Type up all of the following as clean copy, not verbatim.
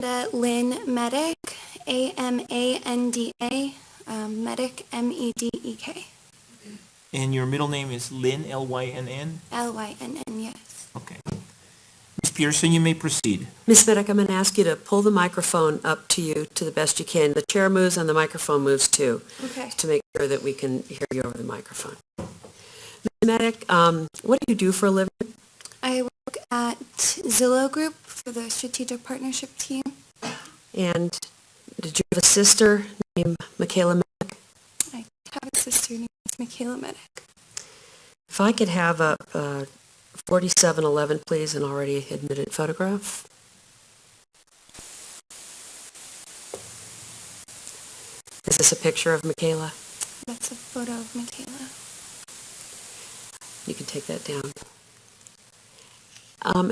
Lynn Medic, Amanda, Medic, Medek. And your middle name is Lynn, Lynn? Lynn, yes. Okay. Ms. Pearson, you may proceed. Ms. Medic, I'm going to ask you to pull the microphone up to you to the best you can. The chair moves and the microphone moves too. Okay. To make sure that we can hear you over the microphone. Ms. Medic, what do you do for a living? I work at Zillow Group for the Strategic Partnership Team. And did you have a sister named Michaela Medic? I have a sister named Michaela Medic. If I could have a 4711, please, an already admitted photograph. Is this a picture of Michaela? That's a photo of Michaela. You can take that down.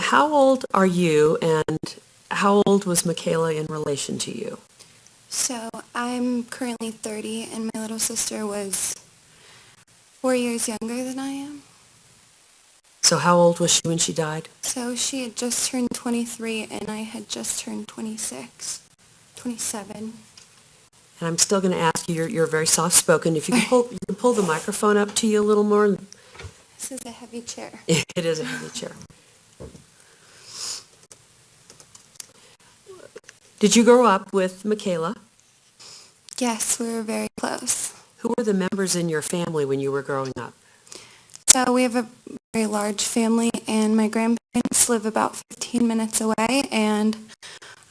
How old are you, and how old was Michaela in relation to you? So I'm currently 30, and my little sister was 4 years younger than I am. So how old was she when she died? So she had just turned 23, and I had just turned 27. And I'm still going to ask you, you're very soft-spoken. If you can pull the microphone up to you a little more. This is a heavy chair. It is a heavy chair. Did you grow up with Michaela? Yes, we were very close. Who were the members in your family when you were growing up? So we have a very large family, and my grandparents live about 15 minutes away, and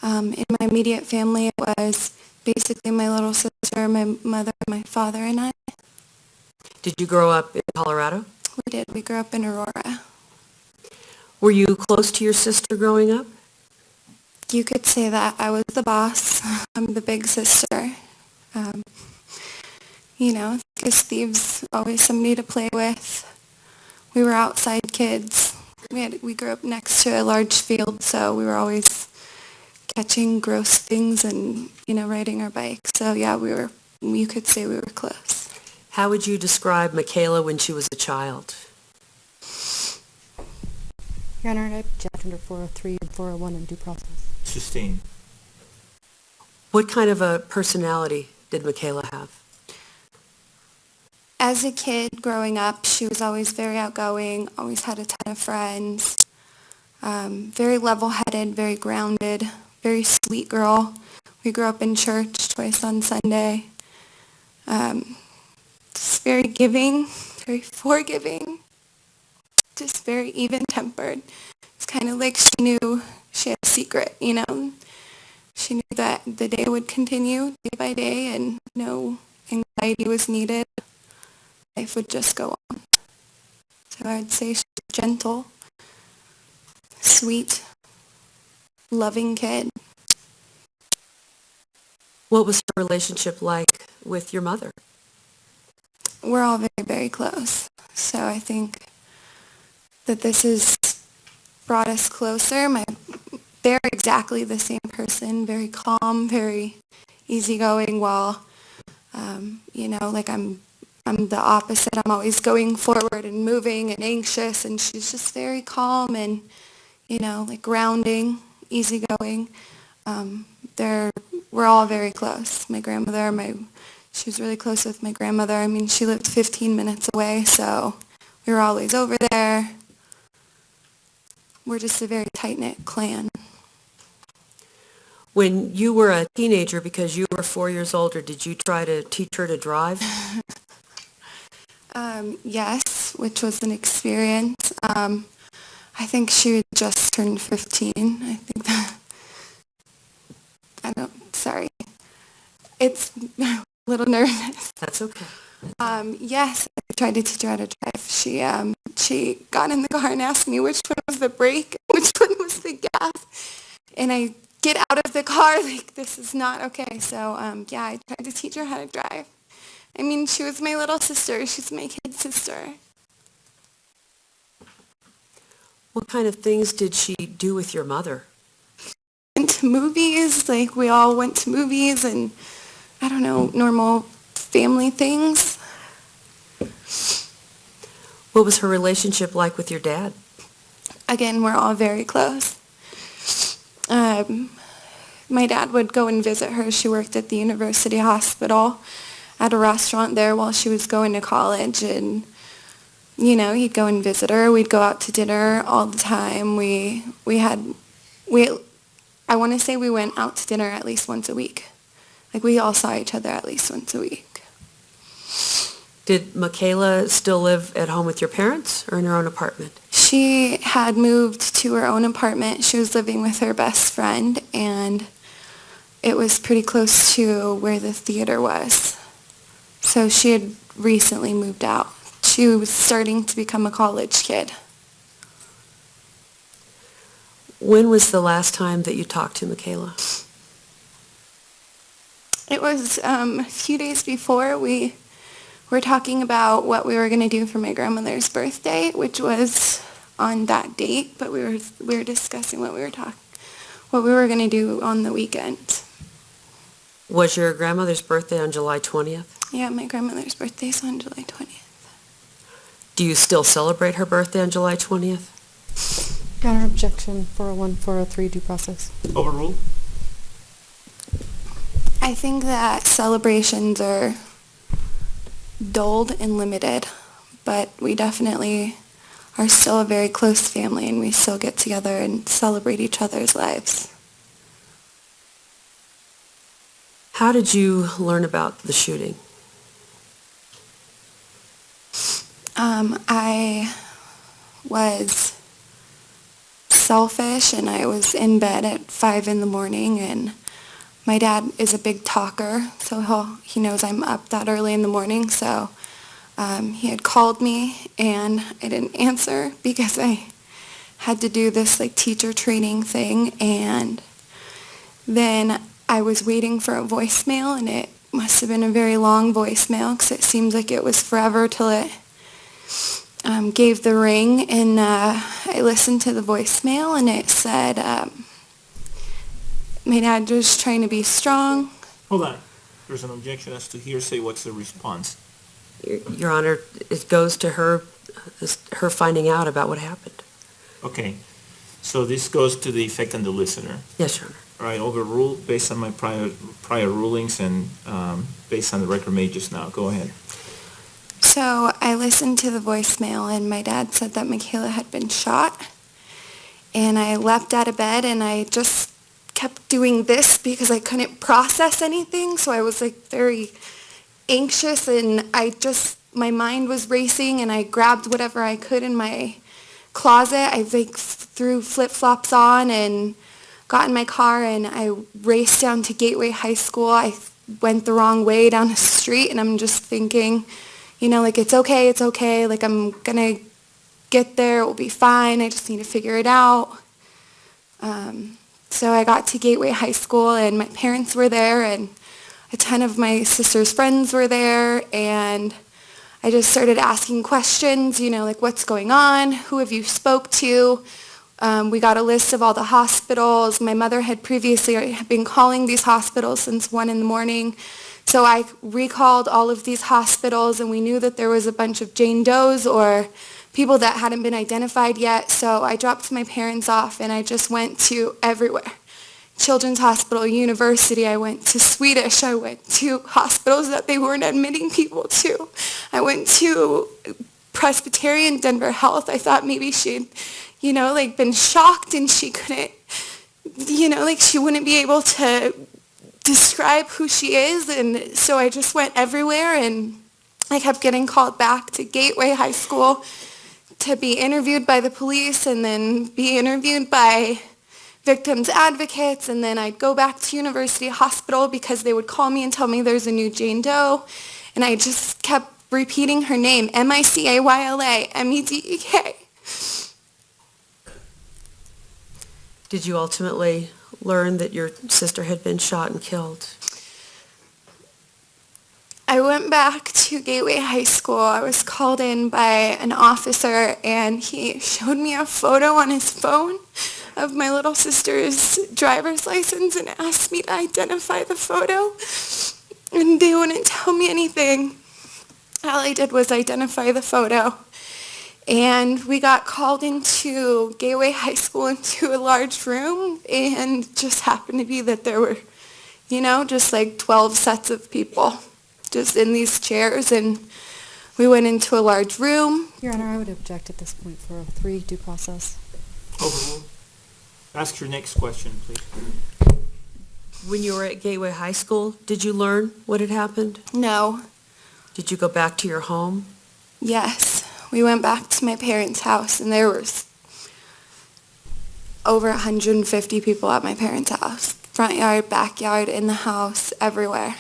in my immediate family it was basically my little sister, my mother, my father, and I. Did you grow up in Colorado? We did. We grew up in Aurora. Were you close to your sister growing up? You could say that. I was the boss. I'm the big sister. Because Steve's always somebody to play with. We were outside kids. We grew up next to a large field, so we were always catching gross things and, riding our bikes. So yeah, you could say we were close. How would you describe Michaela when she was a child? Your Honor, I object under 403 and 401 in due process. Sustained. What kind of a personality did Michaela have? As a kid growing up, she was always very outgoing, always had a ton of friends, very level-headed, very grounded, very sweet girl. We grew up in church twice on Sunday. Just very giving, very forgiving, just very even-tempered. It's kind of like she knew she had a secret, She knew that the day would continue day by day and no anxiety was needed. Life would just go on. So I'd say she's a gentle, sweet, loving kid. What was her relationship like with your mother? We're all very, very close. So I think that this has brought us closer. They're exactly the same person, very calm, very easygoing, while, I'm the opposite. I'm always going forward and moving and anxious, and she's just very calm and, grounding, easygoing. We're all very close. My grandmother, she was really close with my grandmother. I mean, she lived 15 minutes away, so we were always over there. We're just a very tight-knit clan. When you were a teenager, because you were 4 years older, did you try to teach her to drive? Yes, which was an experience. I think she had just turned 15. I think sorry. It's a little nervous. That's okay. Yes, I tried to teach her how to drive. She got in the car and asked me which one was the brake, which one was the gas. And I get out of the car like, this is not okay. So, I tried to teach her how to drive. I mean, she was my little sister. She's my kid sister. What kind of things did she do with your mother? Went to movies, we all went to movies and, normal family things. What was her relationship like with your dad? Again, we're all very close. my dad would go and visit her. She worked at the university hospital at a restaurant there while she was going to college, and he'd go and visit her. We'd go out to dinner all the time. I want to say we went out to dinner at least once a week. Like, we all saw each other at least once a week. Did Michaela still live at home with your parents or in her own apartment? She had moved to her own apartment. She was living with her best friend, and it was pretty close to where the theater was. So she had recently moved out. She was starting to become a college kid. When was the last time that you talked to Michaela? It was a few days before. We were talking about what we were going to do for my grandmother's birthday, which was on that date, but we were discussing what we were going to do on the weekend. Was your grandmother's birthday on July 20th? Yeah, my grandmother's birthday is on July 20th. Do you still celebrate her birthday on July 20th? Your Honor, objection 401, 403, due process. Overruled. I think that celebrations are dulled and limited, but we definitely are still a very close family, and we still get together and celebrate each other's lives. How did you learn about the shooting? I was selfish, and I was in bed at 5 in the morning, and my dad is a big talker, so he knows I'm up that early in the morning, so he had called me, and I didn't answer because I had to do this teacher training thing, and then I was waiting for a voicemail, and it must have been a very long voicemail because it seems like it was forever till it gave the ring, and I listened to the voicemail, and it said, my dad was trying to be strong. Hold on. There's an objection as to hearsay. What's the response? Your Honor, it goes to her finding out about what happened. Okay. So this goes to the effect on the listener. Yes, Your Honor. All right, overruled based on my prior rulings and based on the record made just now. Go ahead. So I listened to the voicemail, and my dad said that Michaela had been shot, and I leapt out of bed, and I just kept doing this because I couldn't process anything, so I was very anxious, and my mind was racing, and I grabbed whatever I could in my closet. I threw flip-flops on and got in my car, and I raced down to Gateway High School. I went the wrong way down the street, and I'm just thinking, it's okay, I'm gonna get there, it will be fine, I just need to figure it out. So I got to Gateway High School, and my parents were there, and a ton of my sister's friends were there, and I just started asking questions, what's going on, who have you spoke to? We got a list of all the hospitals. My mother had previously been calling these hospitals since 1 in the morning. So I recalled all of these hospitals, and we knew that there was a bunch of Jane Does or people that hadn't been identified yet. So I dropped my parents off, and I just went to everywhere. Children's Hospital, University, I went to Swedish, I went to hospitals that they weren't admitting people to. I went to Presbyterian Denver Health. I thought maybe she'd, been shocked and she couldn't, she wouldn't be able to describe who she is. And so I just went everywhere, and I kept getting called back to Gateway High School to be interviewed by the police and then be interviewed by victims advocates, and then I'd go back to University Hospital because they would call me and tell me there's a new Jane Doe, and I just kept repeating her name, Michaela, Medek. Did you ultimately learn that your sister had been shot and killed? I went back to Gateway High School. I was called in by an officer, and he showed me a photo on his phone of my little sister's driver's license and asked me to identify the photo, and they wouldn't tell me anything. All I did was identify the photo, And we got called into Gateway High School into a large room, and just happened to be that there were, just like 12 sets of people just in these chairs, and we went into a large room. Your Honor, I would object at this point for 3 due process. Overruled. Ask your next question, please. When you were at Gateway High School, did you learn what had happened? No. Did you go back to your home? Yes. We went back to my parents' house, and there was over 150 people at my parents' house. Front yard, backyard, in the house, everywhere.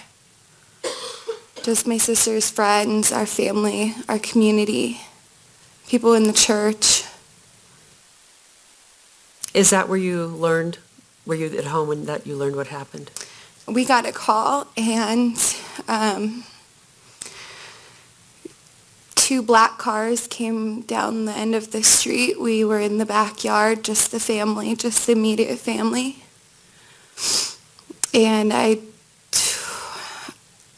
Just my sister's friends, our family, our community, people in the church. Is that where you learned, were you at home when that you learned what happened? We got a call, and 2 black cars came down the end of the street. We were in the backyard, just the family, just the immediate family. And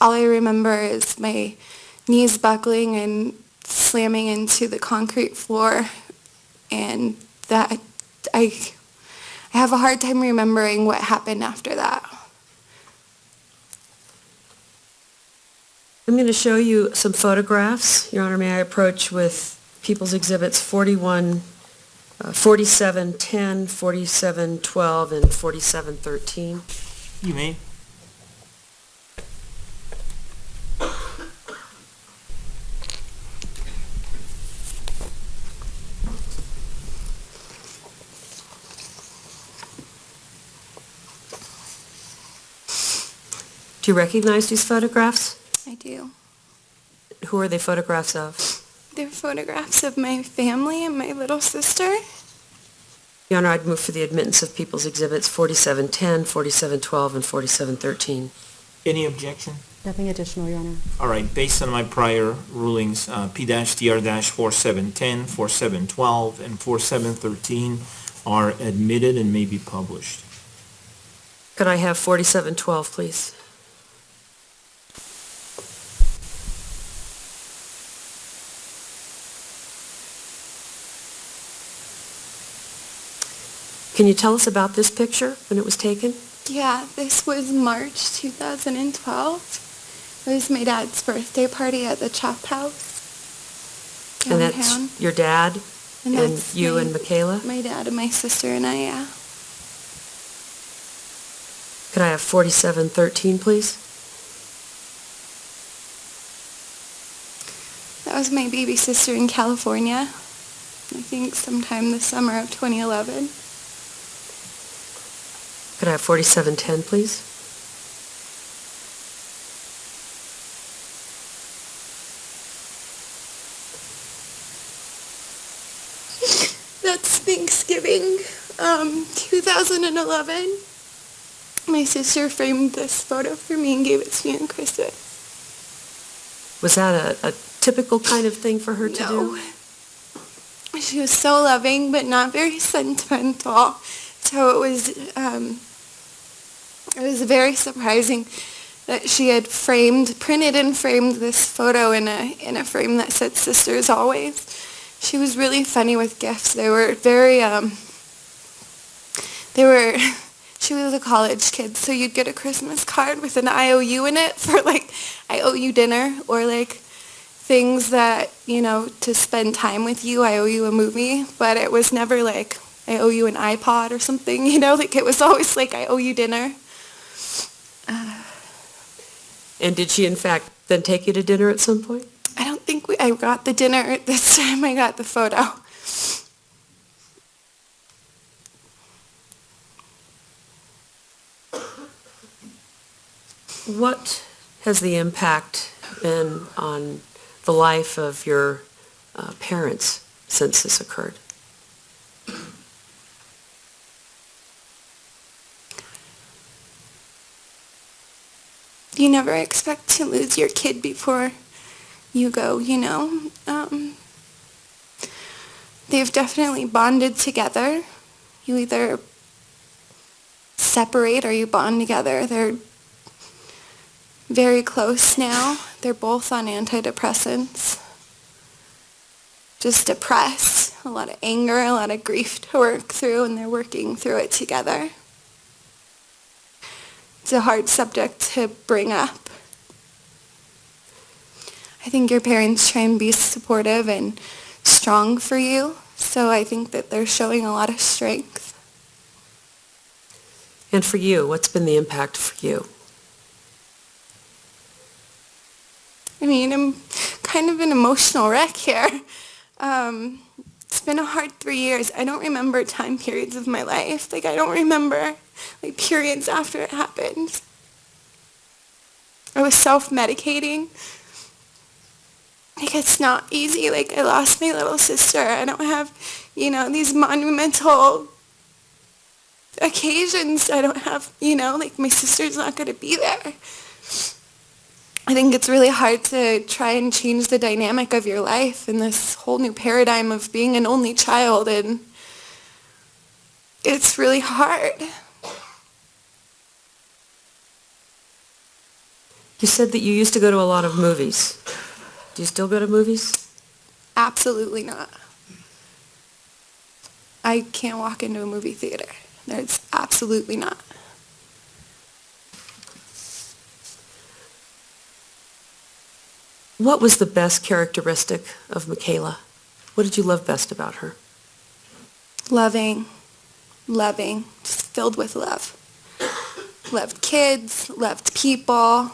all I remember is my knees buckling and slamming into the concrete floor, and that I have a hard time remembering what happened after that. I'm going to show you some photographs. Your Honor, may I approach with People's Exhibits 4710, 4712, and 4713? You may. Do you recognize these photographs? I do. Who are they photographs of? They're photographs of my family and my little sister. Your Honor, I'd move for the admittance of People's Exhibits 4710, 4712, and 4713. Any objection? Nothing additional, Your Honor. All right, based on my prior rulings, P-DR-4710, 4712, and 4713 are admitted and may be published. Could I have 4712, please? Can you tell us about this picture when it was taken? Yeah, this was March 2012. It was my dad's birthday party at the Chop House And downtown. that's your dad and that's you and Michaela? My dad and my sister and I, yeah. Could I have 4713, please? That was my baby sister in California. I think sometime the summer of 2011. Could I have 4710, please? That's Thanksgiving, 2011. My sister framed this photo for me and gave it to me on Christmas. Was that a typical kind of thing for her to No. do? She was so loving, but not very sentimental. So it was very surprising that she had printed and framed this photo in a frame that said "Sisters Always." She was really funny with gifts. They were very, she was a college kid, so you'd get a Christmas card with an IOU in it for like, I owe you dinner, or like things that, to spend time with you, I owe you a movie, but it was never like, I owe you an iPod or something, like it was always like, I owe you dinner. And did she, in fact, then take you to dinner at some point? I don't think I got the dinner this time. I got the photo. What has the impact been on the life of your parents since this occurred? You never expect to lose your kid before you go, They've definitely bonded together. You either separate or you bond together. They're very close now. They're both on antidepressants. just depressed, a lot of anger, a lot of grief to work through, and they're working through it together. It's a hard subject to bring up. I think your parents try and be supportive and strong for you, so I think that they're showing a lot of strength. And for you, what's been the impact for you? I mean, I'm kind of an emotional wreck here. It's been a hard 3 years. I don't remember time periods of my life. Like, I don't remember, like, periods after it happened. I was self-medicating. Like, it's not easy. Like, I lost my little sister. I don't have, these monumental occasions. I don't have, like, my sister's not going to be there. I think it's really hard to try and change the dynamic of your life in this whole new paradigm of being an only child, and it's really hard. You said that you used to go to a lot of movies. Do you still go to movies? Absolutely not. I can't walk into a movie theater. There's absolutely not. What was the best characteristic of Michaela? What did you love best about her? Loving, just filled with love. Loved kids, loved people.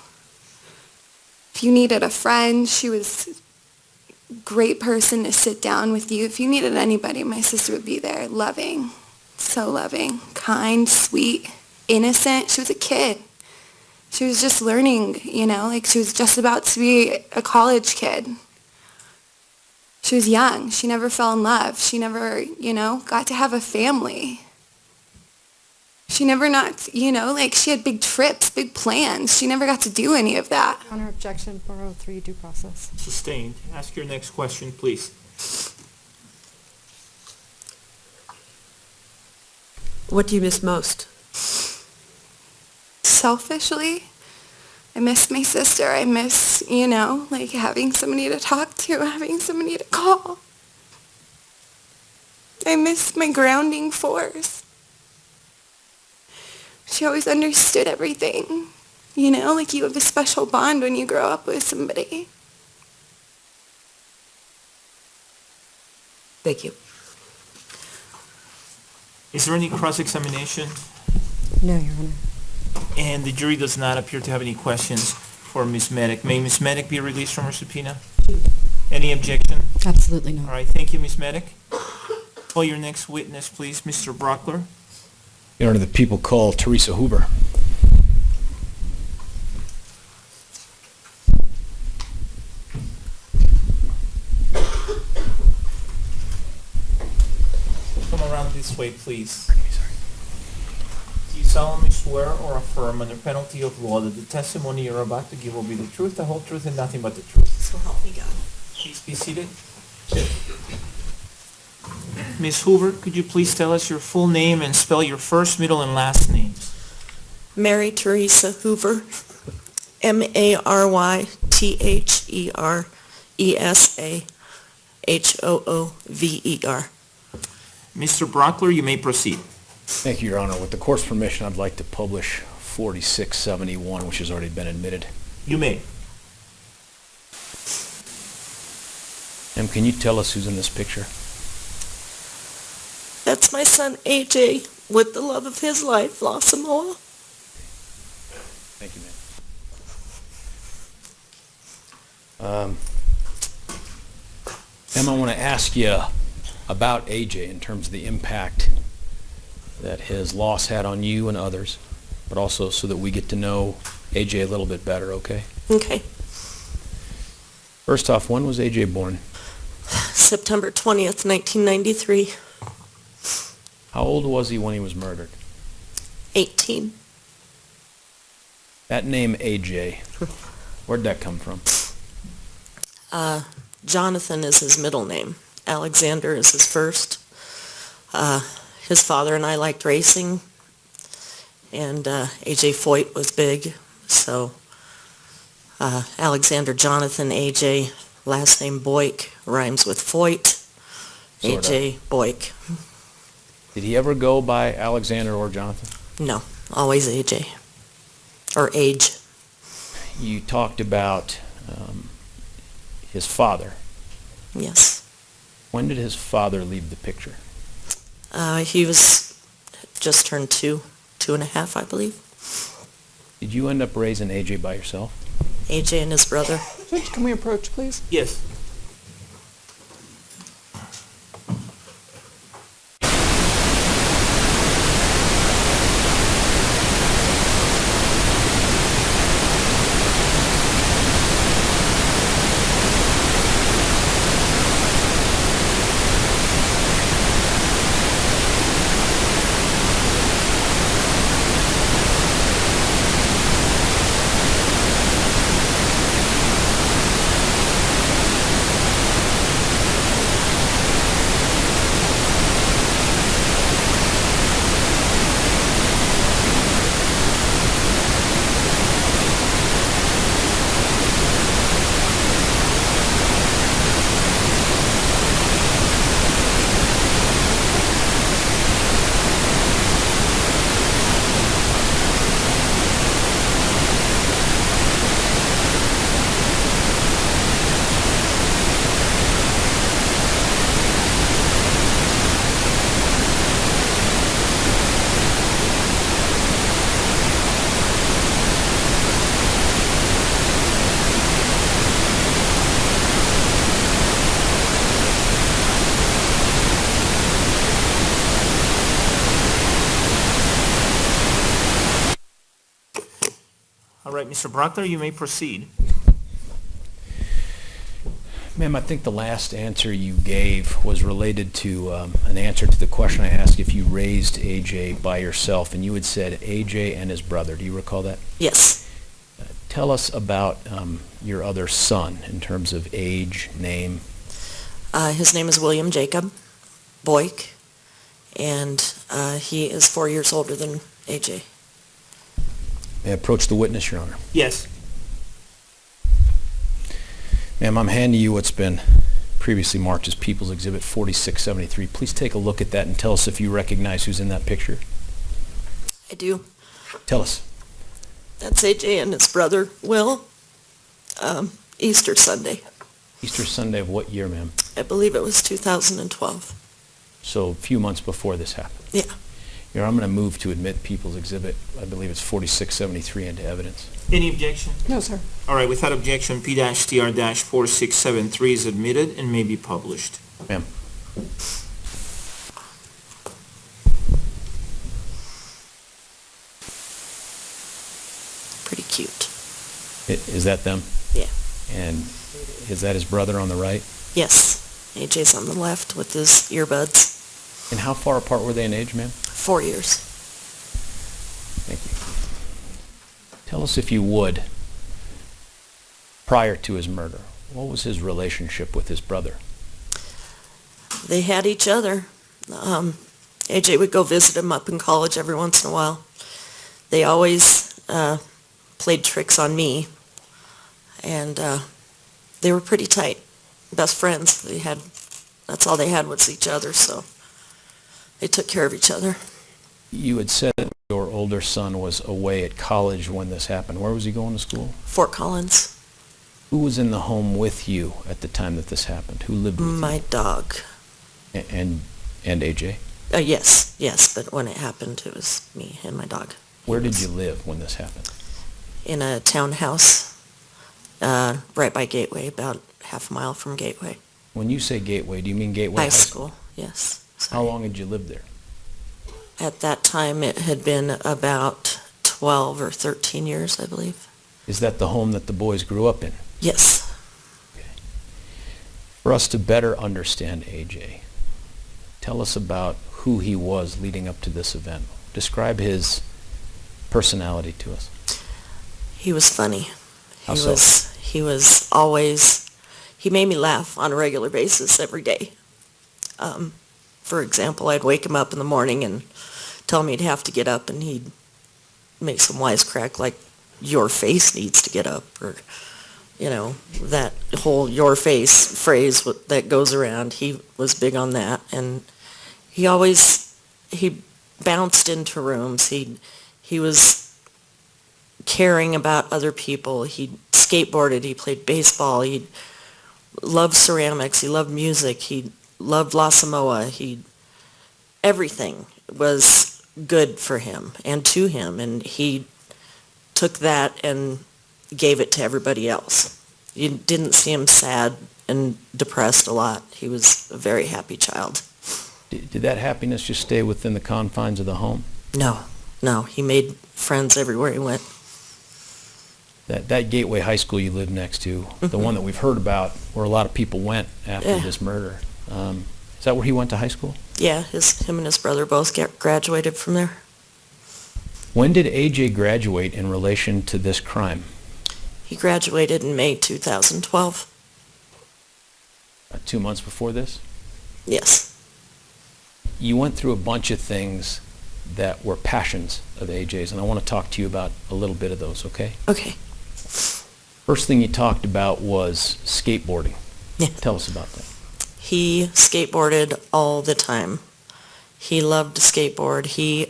If you needed a friend, she was a great person to sit down with you. If you needed anybody, my sister would be there. Loving, so loving, kind, sweet, innocent. She was a kid. She was just learning, like she was just about to be a college kid. She was young. She never fell in love. She never, got to have a family. She never she had big trips, big plans. She never got to do any of that. Honor objection 403 due process. Sustained. Ask your next question, please. What do you miss most? Selfishly, I miss my sister. I miss, like having somebody to talk to, having somebody to call. I miss my grounding force. She always understood everything. Like you have a special bond when you grow up with somebody. Thank you. Is there any cross-examination? No, Your Honor. And the jury does not appear to have any questions for Ms. Medic. May Ms. Medic be released from her subpoena? Any objection? Absolutely All not. right, thank you, Ms. Medic. Call your next witness, please, Mr. Brockler. Your Honor, the people call Teresa Hoover. Come around this way, please. Do you solemnly swear or affirm under penalty of law that the testimony you're about to give will be the truth, the whole truth, and nothing but the truth? So help me God. Please be seated. Ms. Hoover, could you please tell us your full name and spell your first, middle, and last names? Mary Teresa Hoover, MaryTeresaHoover. Mr. Brockler, you may proceed. Thank you, Your Honor. With the court's permission, I'd like to publish 4671, which has already been admitted. You may. Ma'am, can you tell us who's in this picture? That's my son AJ, with the love of his life, Samoa. Thank you, ma'am. Ma'am, I want to ask you about AJ in terms of the impact that his loss had on you and others, but also so that we get to know AJ a little bit better, okay? Okay. First off, when was AJ born? September 20th, 1993. How old was he when he was murdered? 18. That name AJ, where'd that come from? Jonathan is his middle name. Alexander is his first. His father and I liked racing, and AJ Foyt was big, so Alexander Jonathan AJ, last name Boik, rhymes with Foyt. Sort of. AJ Boik. Did he ever go by Alexander or Jonathan? No, always AJ. Or Age. You talked about his father. Yes. When did his father leave the picture? He was just turned 2.5, I believe. Did you end up raising AJ by yourself? AJ and his brother. Judge, can we approach, please? Yes. All right, Mr. Brockler, you may proceed. Ma'am, I think the last answer you gave was related to an answer to the question I asked if you raised AJ by yourself, and you had said AJ and his brother. Do you recall that? Yes. Tell us about your other son in terms of age, name. His name is William Jacob Boik, and he is 4 years older than AJ. May I approach the witness, Your Honor? Yes. Ma'am, I'm handing you what's been previously marked as People's Exhibit 4673. Please take a look at that and tell us if you recognize who's in that picture. I do. Tell us. That's AJ and his brother, Will. Easter Sunday. Easter Sunday of what year, ma'am? I believe it was 2012. So a few months before this happened. Yeah. Your Honor, I'm going to move to admit People's Exhibit, I believe it's 4673, into evidence. Any objection? No, sir. All right, without objection, P-TR-4673 is admitted and may be published. Ma'am. Pretty cute. Is that them? Yeah. And is that his brother on the right? Yes. AJ's on the left with his earbuds. And how far apart were they in age, ma'am? 4 years. Thank you. Tell us, if you would, prior to his murder, what was his relationship with his brother? They had each other. AJ would go visit him up in college every once in a while. They always played tricks on me, and they were pretty tight. Best friends. That's all they had was each other, so they took care of each other. You had said that your older son was away at college when this happened. Where was he going to school? Fort Collins. Who was in the home with you at the time that this happened? Who lived with My dog. you? And AJ? Yes, but when it happened, it was me and my dog. Where did you live when this happened? In a townhouse right by Gateway, about half a mile from Gateway. When you say Gateway, do you mean Gateway High school, yes. How long had you lived there? At that time, it had been about 12 or 13 years, I believe. Is that the home that the boys grew up in? Yes. Okay. For us to better understand AJ, tell us about who he was leading up to this event. Describe his personality to us. He was funny. How so? He was always, he made me laugh on a regular basis every day. For example, I'd wake him up in the morning and tell him he'd have to get up, and he'd make some wisecrack like, your face needs to get up, or You know, that whole "your face" phrase that goes around, he was big on that. And he bounced into rooms. He was caring about other people. He skateboarded, he played baseball, he loved ceramics, he loved music, he loved La Samoa. Everything was good for him and to him, and he took that and gave it to everybody else. You didn't see him sad and depressed a lot. He was a very happy child. Did that happiness just stay within the confines of the home? No, he made friends everywhere he went. That Gateway High School you lived next to, the one that we've heard about, where a lot of people went after this murder. Is that where he went to high school? Yeah, him and his brother both graduated from there. When did AJ graduate in relation to this crime? He graduated in May 2012. 2 months before this? Yes. You went through a bunch of things that were passions of AJ's, and I want to talk to you about a little bit of those, okay? Okay. First thing you talked about was skateboarding. Yeah. Tell us about that. He skateboarded all the time. He loved to skateboard. He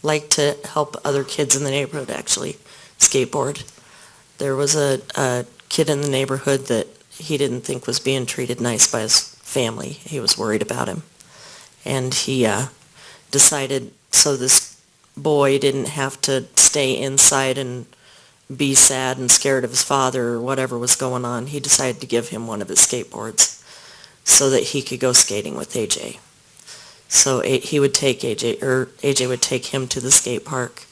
liked to help other kids in the neighborhood actually skateboard. There was a kid in the neighborhood that he didn't think was being treated nice by his family. He was worried about him. And he decided so this boy didn't have to stay inside and be sad and scared of his father or whatever was going on. He decided to give him one of his skateboards so that he could go skating with AJ. So he would take AJ, or AJ would take him to the skate park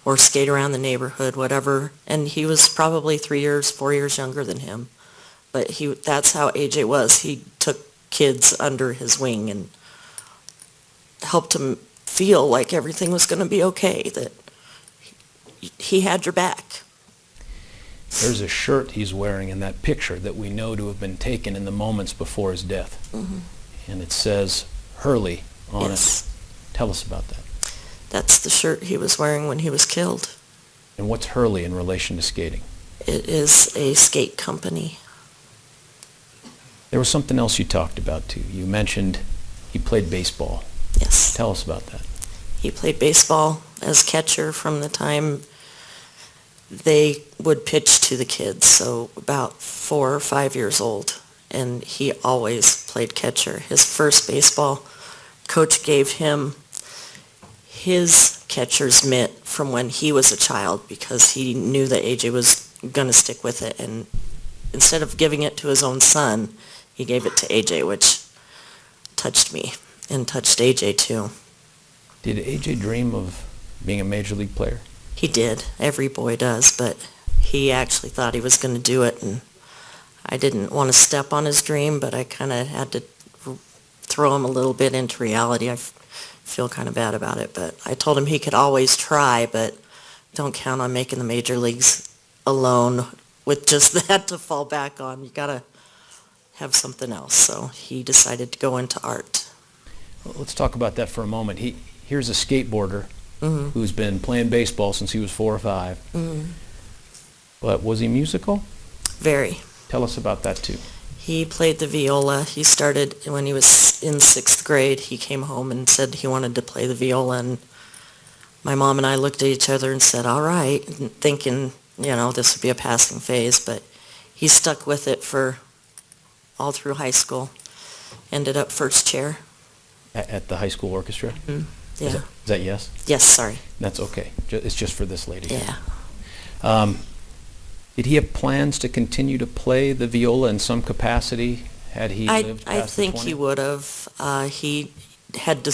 or skate around the neighborhood, whatever. And he was probably 4 years younger than him. But that's how AJ was. He took kids under his wing and helped him feel like everything was going to be okay, that he had your back. There's a shirt he's wearing in that picture that we know to have been taken in the moments before his death. Mm-hmm. And it says Hurley on Yes. it. Tell us about that. That's the shirt he was wearing when he was killed. And what's Hurley in relation to skating? It is a skate company. There was something else you talked about too. You mentioned he played baseball. Yes. Tell us about that. He played baseball as catcher from the time they would pitch to the kids, so about 4 or 5 years old. And he always played catcher. His first baseball coach gave him his catcher's mitt from when he was a child because he knew that AJ was going to stick with it. And instead of giving it to his own son, he gave it to AJ, which touched me and touched AJ too. Did AJ dream of being a major league player? He did. Every boy does, but he actually thought he was going to do it, and I didn't want to step on his dream, but I kind of had to throw him a little bit into reality. I feel kind of bad about it, but I told him he could always try, but don't count on making the major leagues alone with just that to fall back on. You got to have something else, so he decided to go into art. Well, let's talk about that for a moment. Here's a skateboarder Mm-hmm. who's been playing baseball since he was 4 or 5. Mm-hmm. But was he musical? Very. Tell us about that too. He played the viola. He started when he was in 6th grade. He came home and said he wanted to play the viola, and my mom and I looked at each other and said, all right, thinking, this would be a passing phase, but he stuck with it for all through high school. Ended up first chair. At the high school orchestra? Mm-hmm. Yeah. Is that yes? Yes, sorry. That's okay. It's just for this lady. Yeah. Did he have plans to continue to play the viola in some capacity had he lived past I the think 20? he would have. He had to...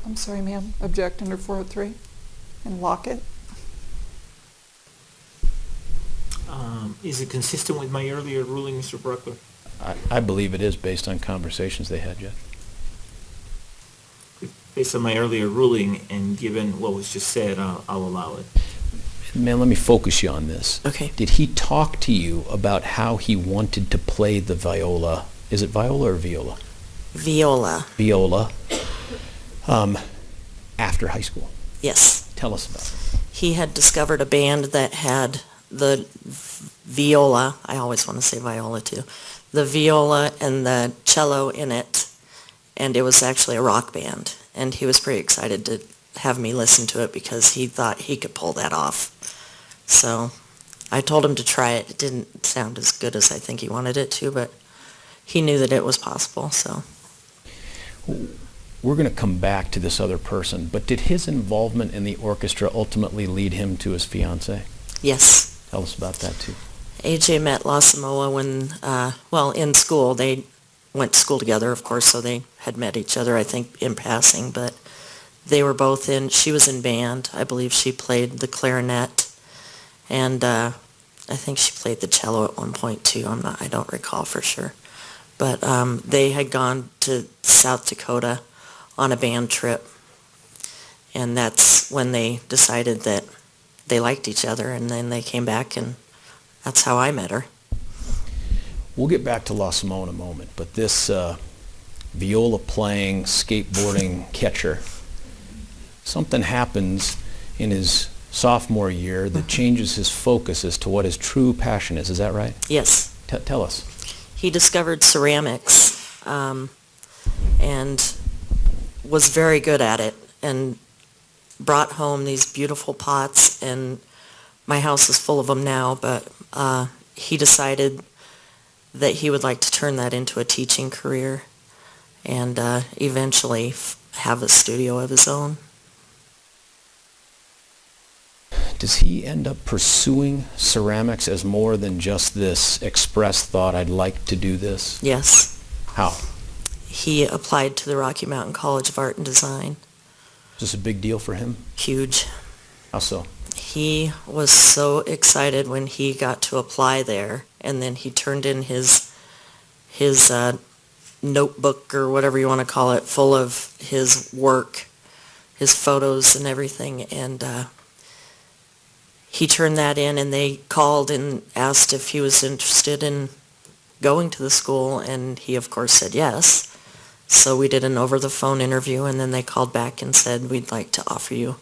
I'm sorry, ma'am. Object under 403 and lock it. Is it consistent with my earlier ruling, Mr. Bruckler? I believe it is based on conversations they had, Jeff. Based on my earlier ruling and given what was just said, I'll allow it. Man, let me focus you on this. Okay. Did he talk to you about how he wanted to play the viola? Is it viola or viola? Viola. Viola. After high school. Yes. Tell us about it. He had discovered a band that had the viola, I always want to say viola too, the viola and the cello in it, and it was actually a rock band, and he was pretty excited to have me listen to it because he thought he could pull that off. So I told him to try it. It didn't sound as good as I think he wanted it to, but he knew that it was possible, so. We're going to come back to this other person, but did his involvement in the orchestra ultimately lead him to his fiancée? Yes. Tell us about that, too. AJ met La Samoa when, in school. They went to school together, of course, so they had met each other, I think, in passing, but they were both she was in band. I believe she played the clarinet, and I think she played the cello at one point, too. I don't recall for sure. But they had gone to South Dakota on a band trip, and that's when they decided that they liked each other, and then they came back, and that's how I met her. We'll get back to La Samoa in a moment, but this viola-playing, skateboarding catcher, something happens in his sophomore year that changes his focus as to what his true passion is. Is that right? Yes. Tell us. He discovered ceramics and was very good at it, and brought home these beautiful pots, and my house is full of them now, but he decided that he would like to turn that into a teaching career and eventually have a studio of his own. Does he end up pursuing ceramics as more than just this expressed thought, I'd like to do this? Yes. How? He applied to the Rocky Mountain College of Art and Design. Is this a big deal for him? Huge. How so? He was so excited when he got to apply there, and then he turned in his notebook, or whatever you want to call it, full of his work, his photos and everything, and he turned that in, and they called and asked if he was interested in going to the school, and he of course said yes. So we did an over-the-phone interview, and then they called back and said, we'd like to offer you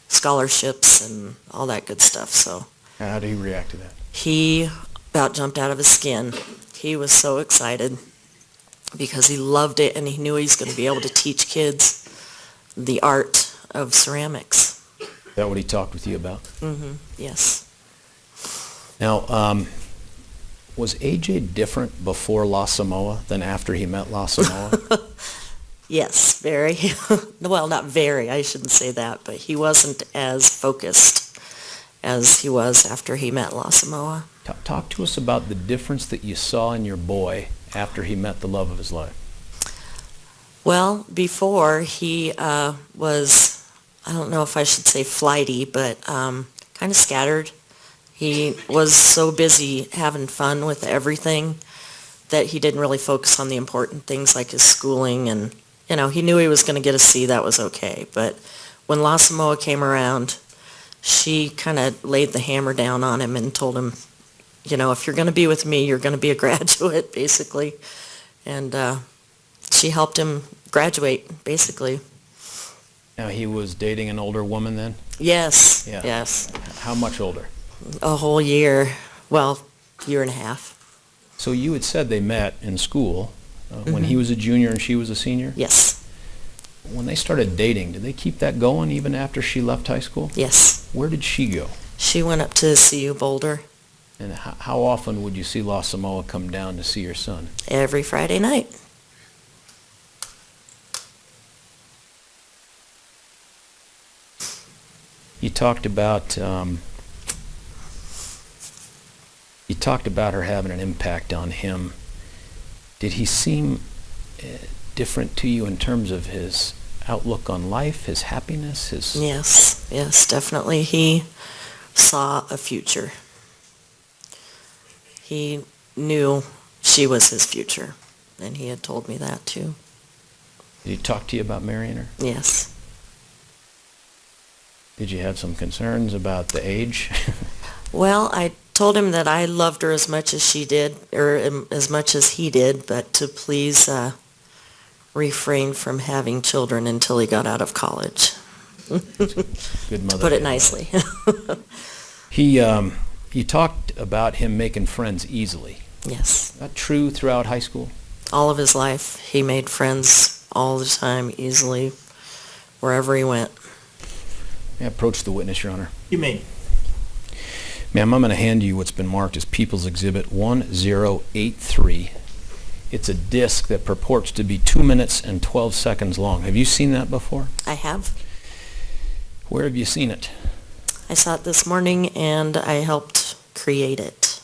scholarships and all that good stuff. So How did he react to that? he about jumped out of his skin. He was so excited because he loved it, and he knew he was going to be able to teach kids the art of ceramics. Is that what he talked with you about? Mm-hmm. Yes. Now, was AJ different before La Samoa than after he met La Samoa? Yes, very. Well, not very, I shouldn't say that, but he wasn't as focused as he was after he met La Samoa. Talk to us about the difference that you saw in your boy after he met the love of his life. Well, before he was, I don't know if I should say flighty, but kind of scattered. He was so busy having fun with everything that he didn't really focus on the important things like his schooling, and he knew he was going to get a C, that was okay. But when La Samoa came around, she kind of laid the hammer down on him and told him, if you're going to be with me, you're going to be a graduate, basically. And she helped him graduate, basically. Now, he was dating an older woman then? Yes, Yeah. yes. How much older? A whole year, year and a half. So you had said they met in school when he was a junior and she was a senior? Yes, When they started dating, did they keep that going even after she left high school? yes. Where did she go? She went up to CU Boulder And how often would you see La Samoa come down to see your son? every Friday night. You talked about her having an impact on him. Did he seem different to you in terms of his outlook on life, his happiness, his... Yes, definitely. He saw a future. He knew she was his future, and he had told me that too. Did he talk to you about marrying her? Yes. Did you have some concerns about the age? Well, I told him that I loved her as much as she did, or as much as he did, but to please refrain from having children until he got out of college. Good mother. To put it nicely. He You talked about him making friends easily. Yes. Is that true throughout high school? All of his life, he made friends all the time, easily, wherever he went. May I approach the witness, Your Honor? You may. Ma'am, I'm going to hand you what's been marked as People's Exhibit 1083. It's a disc that purports to be 2 minutes and 12 seconds long. Have you seen that before? I have. Where have you seen it? I saw it this morning, and I helped create it.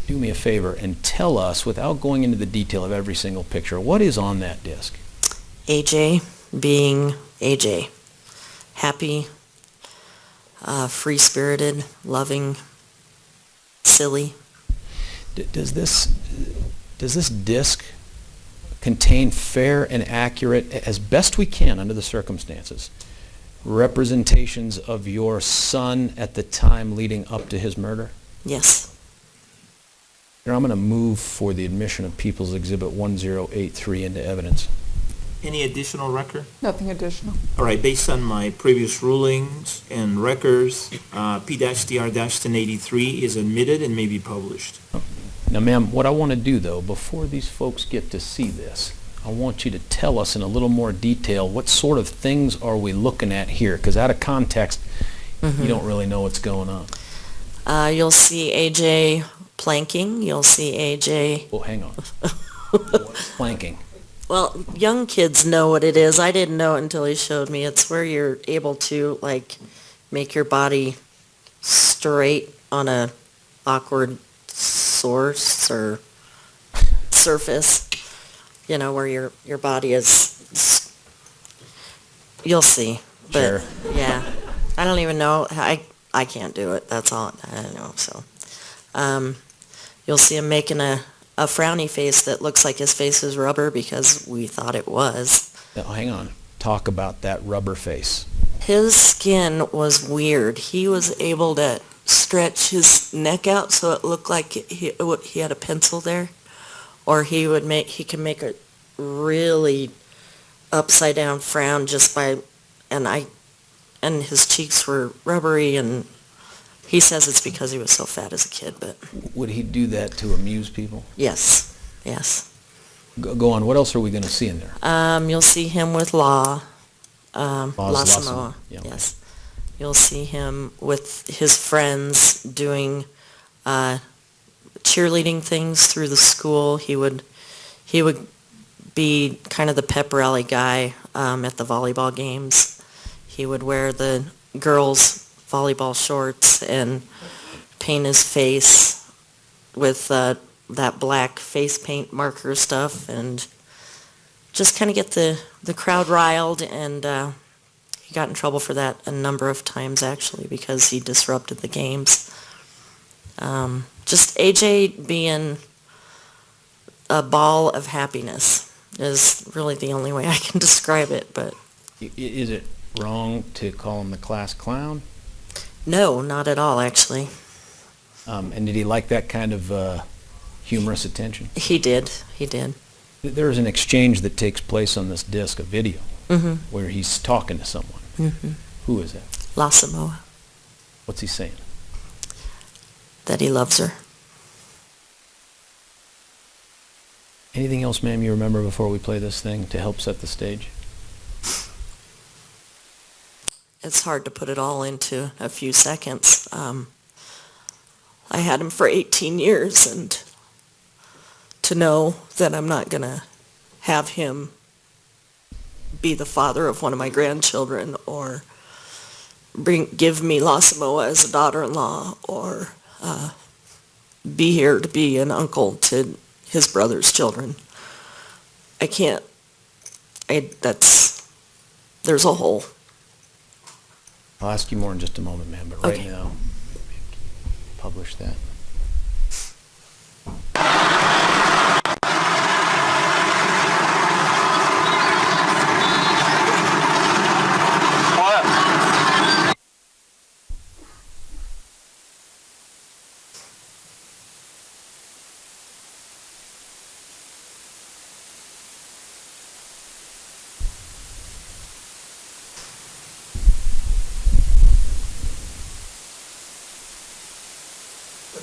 Do me a favor and tell us, without going into the detail of every single picture, what is on that disc? AJ being AJ. Happy, free-spirited, loving, silly. Does this disc contain fair and accurate, as best we can under the circumstances, representations of your son at the time leading up to his murder? Yes. Here, I'm going to move for the admission of People's Exhibit 1083 into evidence. Any additional record? Nothing additional. All right, based on my previous rulings and records, P-DR-1083 is admitted and may be published. Now, ma'am, what I want to do, though, before these folks get to see this, I want you to tell us in a little more detail what sort of things are we looking at here, because out of context, you don't really know what's going on. You'll see AJ planking. You'll see AJ... Oh, hang on. What's planking? Well, young kids know what it is. I didn't know it until he showed me. It's where you're able to, like, make your body straight on a awkward source or surface. You know, where your body is... You'll see. But, Sure. yeah. I don't even know. I can't do it. That's all I know. So, you'll see him making a frowny face that looks like his face is rubber because we thought it was. Now, hang on. Talk about that rubber face. His skin was weird. He was able to stretch his neck out so it looked like he had a pencil there, or he could make a really upside down frown just by, and his cheeks were rubbery, and he says it's because he was so fat as a kid, but Would he do that to amuse people? yes. Go on. What else are we going to see in there? You'll see him with La La Samoa. Yeah. Yes. You'll see him with his friends doing cheerleading things through the school. He would be kind of the pep rally guy at the volleyball games. He would wear the girls' volleyball shorts and paint his face with that black face paint marker stuff and just kind of get the crowd riled, and he got in trouble for that a number of times actually because he disrupted the games. Just AJ being a ball of happiness is really the only way I can describe it, but... Is it wrong to call him the class clown? No, not at all, actually. And did he like that kind of humorous attention? He did. There is an exchange that takes place on this disc, a video, where he's talking to someone. Who is that? La Samoa, What's he saying? that he loves her. Anything else, ma'am, you remember before we play this thing to help set the stage? It's hard to put it all into a few seconds. I had him for 18 years, and to know that I'm not going to have him be the father of one of my grandchildren or give me La Samoa as a daughter-in-law or be here to be an uncle to his brother's children. I can't. There's a hole. I'll ask you more in just a moment, ma'am, but right Okay. now, publish that. I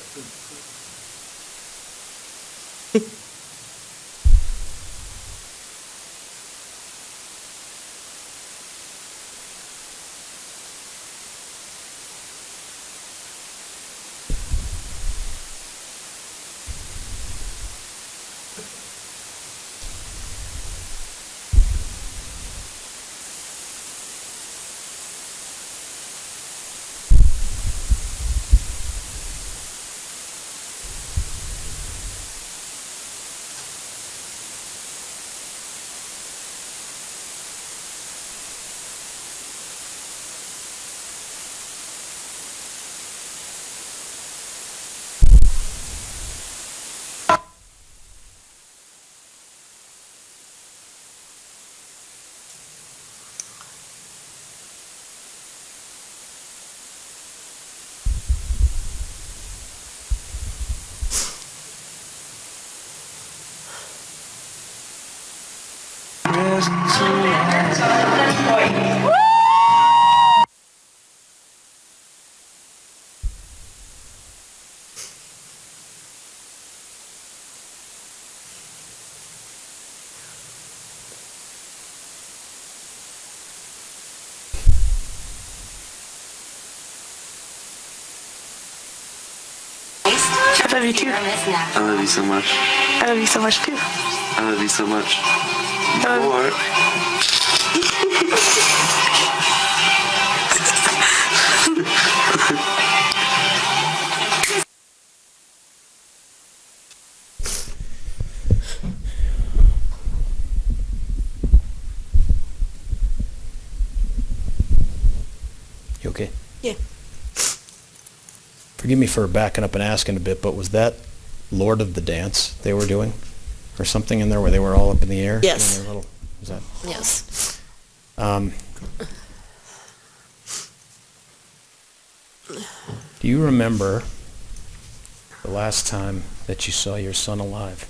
love you too. I love you so much. I love you so much too. I love you so much. You okay? Yeah. Forgive me for backing up and asking a bit, but was that Lord of the Dance they were doing? Or something in there where they were all up in the air? Yes. Doing their little, was that? Yes. Do you remember the last time that you saw your son alive?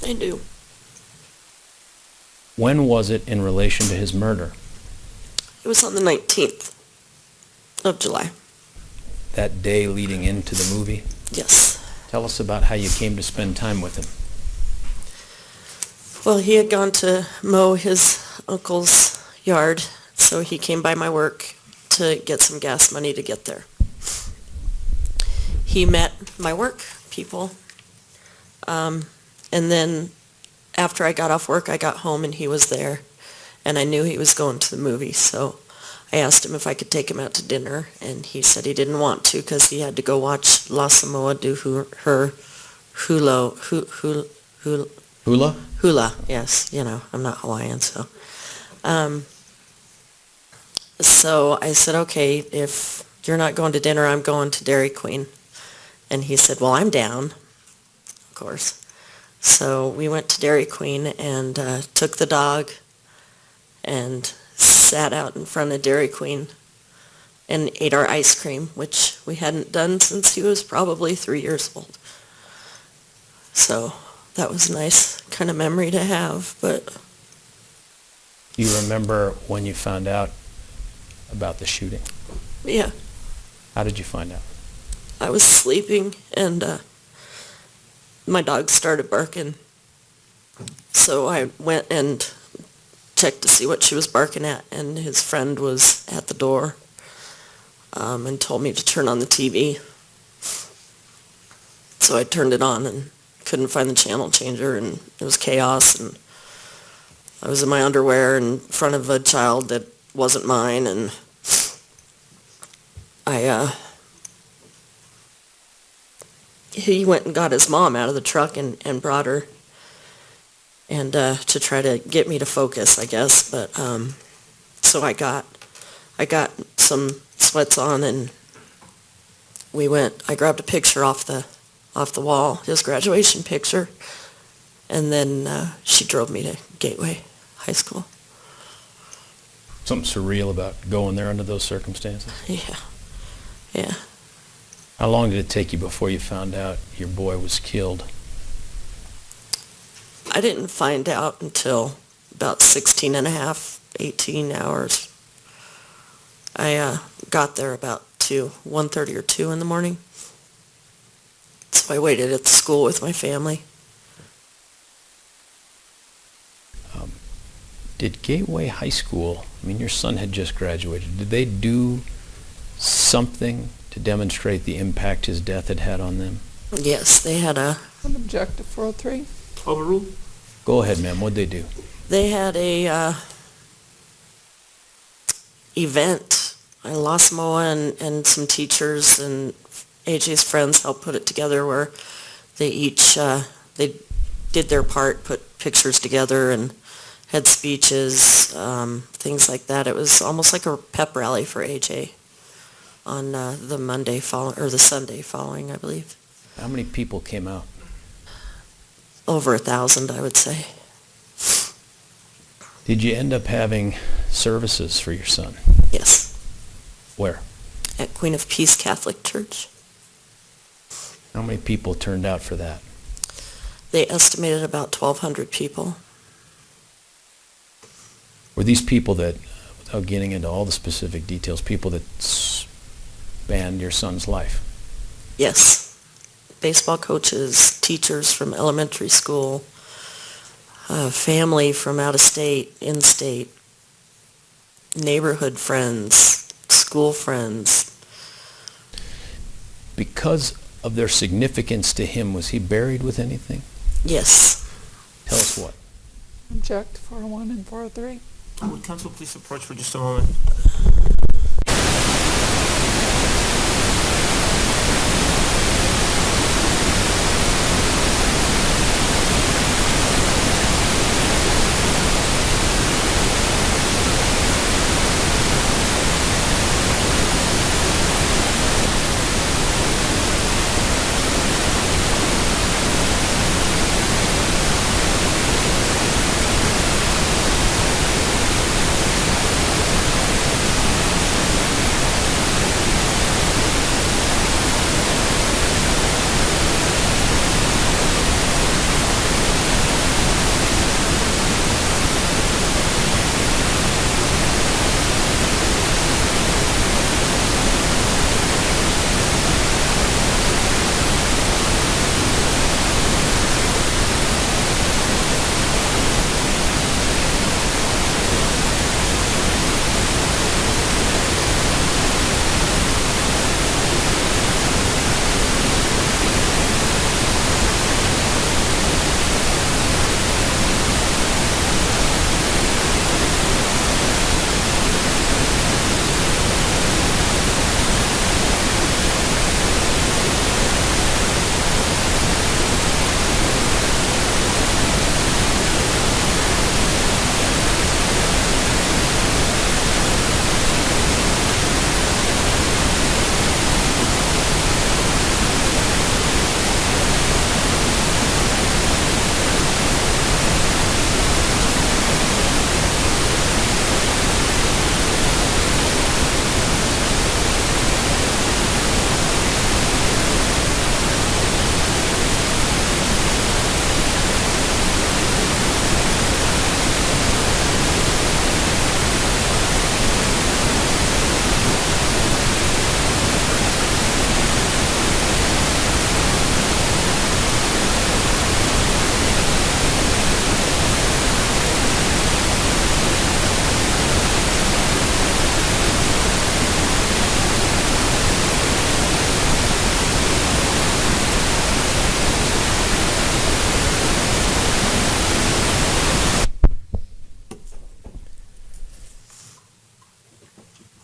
I do. When was it in relation to his murder? It was on the 19th of July. That day leading into the movie? Yes. Tell us about how you came to spend time with him. Well, he had gone to mow his uncle's yard, so he came by my work to get some gas money to get there. He met my work people, and then after I got off work, I got home and he was there, and I knew he was going to the movie, so I asked him if I could take him out to dinner, and he said he didn't want to because he had to go watch La Samoa do her Hula? hula. Yes, you know, I'm not Hawaiian, so. So I said, okay, if you're not going to dinner, I'm going to Dairy Queen. And he said, well, I'm down, of course. So we went to Dairy Queen and took the dog and sat out in front of Dairy Queen and ate our ice cream, which we hadn't done since he was probably 3 years old. So that was a nice kind of memory to have, but... Do you remember when you found out about the shooting? Yeah. How did you find out? I was sleeping and my dog started barking. So I went and checked to see what she was barking at, and his friend was at the door and told me to turn on the TV. So I turned it on and couldn't find the channel changer, and it was chaos, and I was in my underwear in front of a child that wasn't mine, and he went and got his mom out of the truck and brought her, and to try to get me to focus, I guess. But so I got some sweats on, and I grabbed a picture off the wall, his graduation picture, and then she drove me to Gateway High School. Something surreal about going there under those circumstances? Yeah. How long did it take you before you found out your boy was killed? I didn't find out until about 16 and a half, 18 hours. I got there about 1:30 or 2 in the morning. So I waited at the school with my family. Did Gateway High School, I mean, your son had just graduated, did they do something to demonstrate the impact his death had had on them? Yes, they had a Would object to 403. Overruled. Go ahead, ma'am. What'd they do? Event. I lost Moa and some teachers and AJ's friends helped put it together where they each they did their part, put pictures together and had speeches, things like that. It was almost like a pep rally for AJ on the Monday following, or the Sunday following, I believe. How many people came out? Over 1,000, I would say. Did you end up having services for your son? Yes. Where? At Queen of Peace Catholic Church. How many people turned out for that? They estimated about 1,200 people. Were these people that, without getting into all the specific details, people that spanned your son's life? Yes. Baseball coaches, teachers from elementary school, family from out of state, in-state, neighborhood friends, school friends. Because of their significance to him, was he buried with anything? Yes. Tell us what. Object to 401 and 403. Would counsel please approach for just a moment?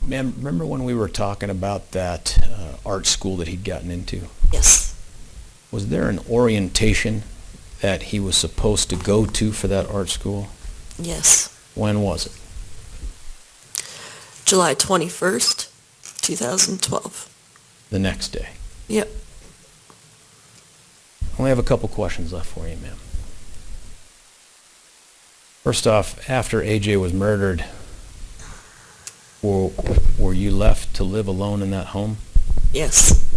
Ma'am, remember when we were talking about that art school that he'd gotten into? Yes. Was there an orientation that he was supposed to go to for that art school? Yes. When was it? July 21st, 2012. The next day. Yep. I only have a couple questions left for you, ma'am. First off, after AJ was murdered, were you left to live alone in that home? Yes.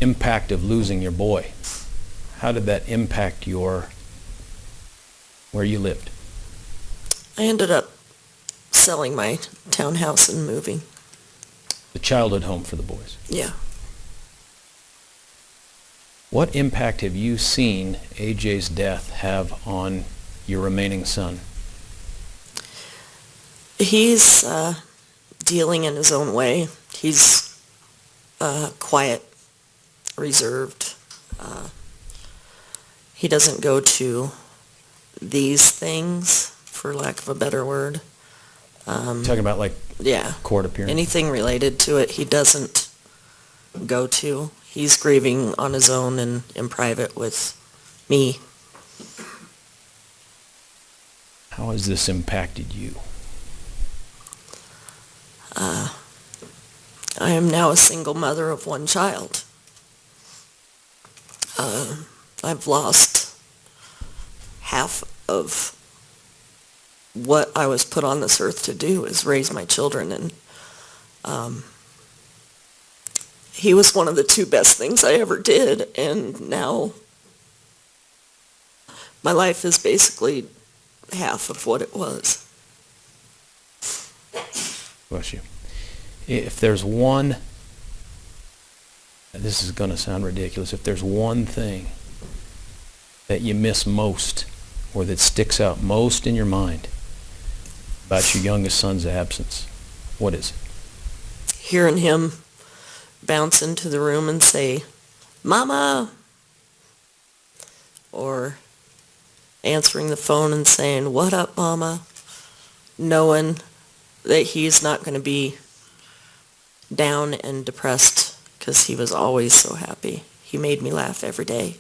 Impact of losing your boy. How did that impact where you lived? I ended up selling my townhouse and moving. The childhood home for the boys. Yeah. What impact have you seen AJ's death have on your remaining son? He's dealing in his own way. He's quiet, reserved. He doesn't go to these things, for lack of a better word. Talking about like Yeah. court appearance? Anything related to it, he doesn't go to. He's grieving on his own and in private with me. How has this impacted you? I am now a single mother of one child. I've lost half of what I was put on this earth to do, is raise my children, and he was one of the two best things I ever did, and now my life is basically half of what it was. Bless you. If there's one, this is going to sound ridiculous, if there's one thing that you miss most or that sticks out most in your mind about your youngest son's absence, what is it? Hearing him bounce into the room and say, "Mama," or answering the phone and saying, "What up, Mama?" Knowing that he's not going to be down and depressed, because he was always so happy. He made me laugh every day.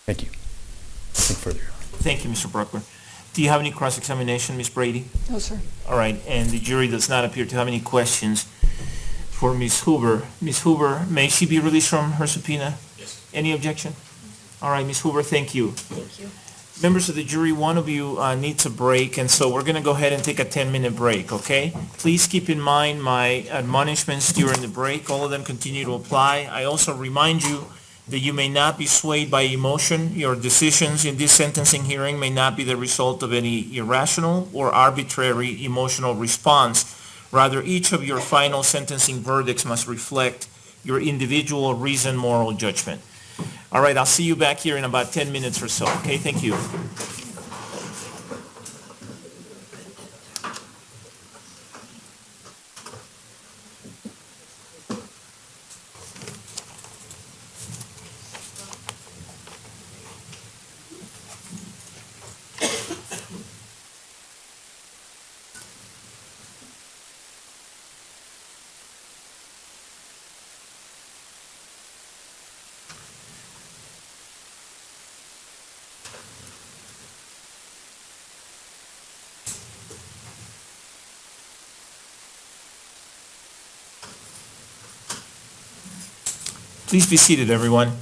Thank you. Nothing further. Thank you, Mr. Bruckler. Do you have any cross-examination, Ms. Brady? No, sir. All right, and the jury does not appear to have any questions for Ms. Hoover. Ms. Hoover, may she be released from her subpoena? Yes. Any objection? All right, Ms. Hoover, thank you. Thank you. Members of the jury, one of you needs a break, and so we're going to go ahead and take a 10-minute break, okay? Please keep in mind my admonishments during the break. All of them continue to apply. I also remind you that you may not be swayed by emotion. Your decisions in this sentencing hearing may not be the result of any irrational or arbitrary emotional response. Rather, each of your final sentencing verdicts must reflect your individual reasoned moral judgment. All right, I'll see you back here in about 10 minutes or so, okay? Thank you. Please be seated, everyone.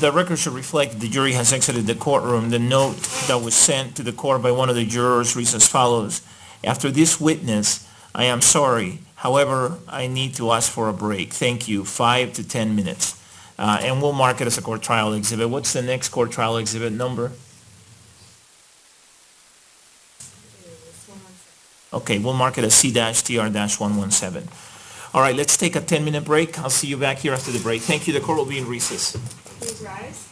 The record should reflect that the jury has exited the courtroom. The note that was sent to the court by one of the jurors reads as follows: "After this witness, I am sorry. However, I need to ask for a break. Thank you. 5 to 10 minutes." And we'll mark it as a court trial exhibit. What's the next court trial exhibit number? Okay, we'll mark it as C-TR-117. All right, let's take a 10-minute break. I'll see you back here after the break. Thank you. The court will be in recess. Please rise.